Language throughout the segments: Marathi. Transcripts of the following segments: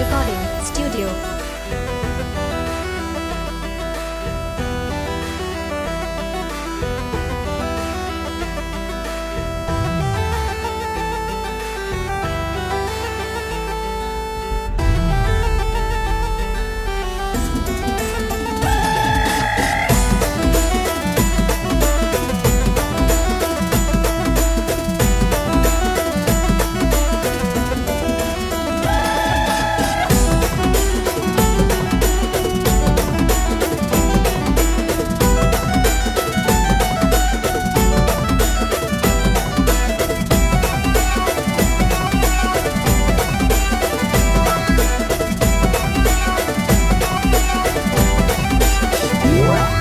Recording Studio.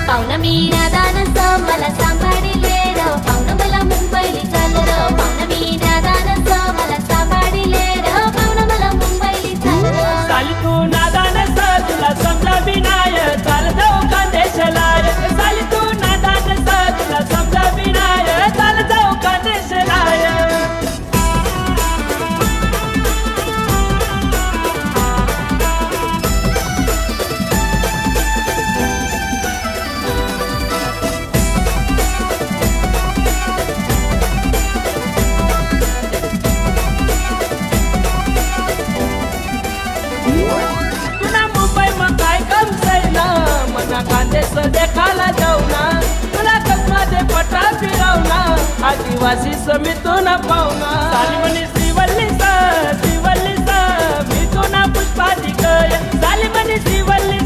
पाहुणा मी नादानच मला सांभाळिले र पाहुणा मला मुंबईला चाल र पाहुणा मी नादानच मला सांभाळिले र पाहुणा मला मुंबईला चाल र साली तू नादानच तुला समजा बिनाय चाल जाऊ खानदेशलाय साली तू नादानच तुला समजा बिनाय चाल जाऊ खानदेशलाय खानदेश देखाला जाऊ ना तुला कसमध्ये पटा फिरवना आदिवासी समितून पाहुणा साली म्हणे श्रीवल्ली मी तो ना पुष्पाधिकय साली म्हणे श्रीवल्ली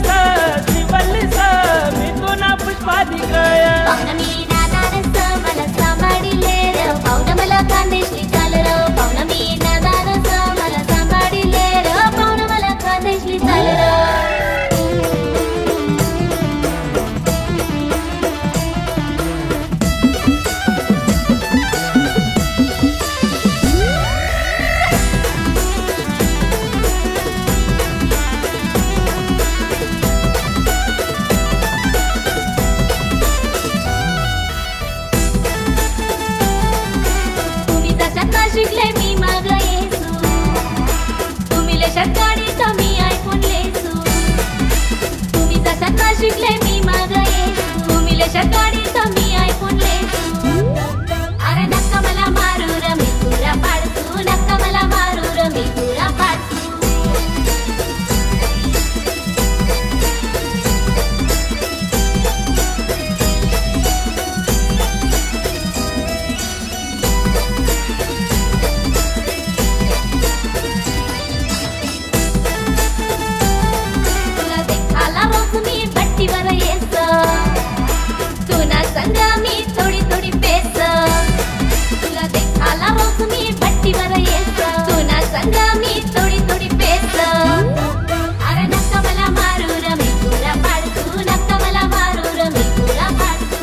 मी तो ना पुष्पाधिकय पाहुणा मी नादानच मला सांभाळिले र पाहुणा मला खानदेशला चाल र पाहुणा मी नादानच मला सांभाळिले र पाहुणा मला खानदेशला चाल र शिकले मी माग येसू तुम्ही लेशात गाडी तर मी ऐकून लेसू तुम्ही जशात शिकले मी माग येसू तुम्ही लेशात गाडी तर मी ऐकून लेसू अरे नक्का मला मारू र मी तुला पाडसू नक्का मला मारू र मी तुला पाडसू तुना संग मी थोडी थोडी पेस तुला देखाला रोज मी भट्टीवर येस तुना संग मी थोडी थोडी पेस अरे नक्का मला मारू र मी तुला पाडसू नक्का मला मारू र मी तुला पाडसू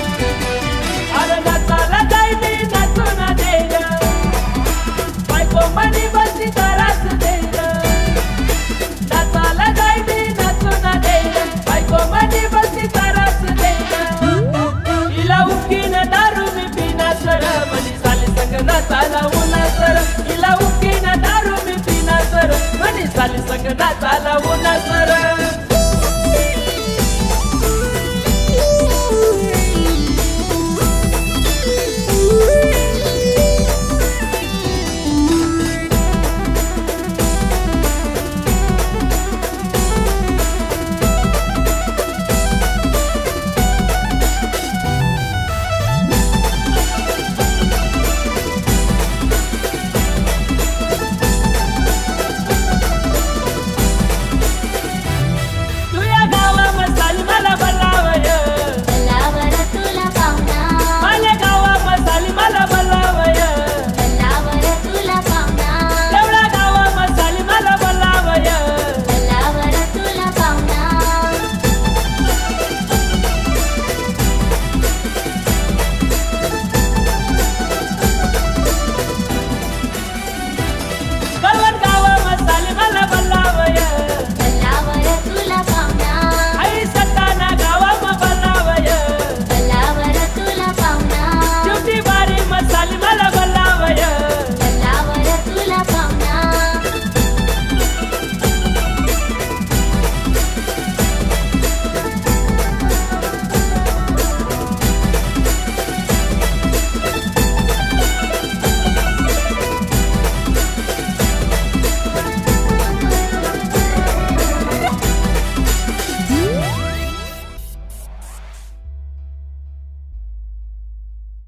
अरे नाचाला जाई मी नाचून देग बायको मनी बसी तरास देग नाचाला जाई मी नाचून देग बायको मनी बसी तरास देग इला उकीन दारू मी पिना सर मनी साली संग नाचाला उन्हा सर इला उकीन दारू मी पिना सर मनी साली संग नाचाला उन्हा सर मला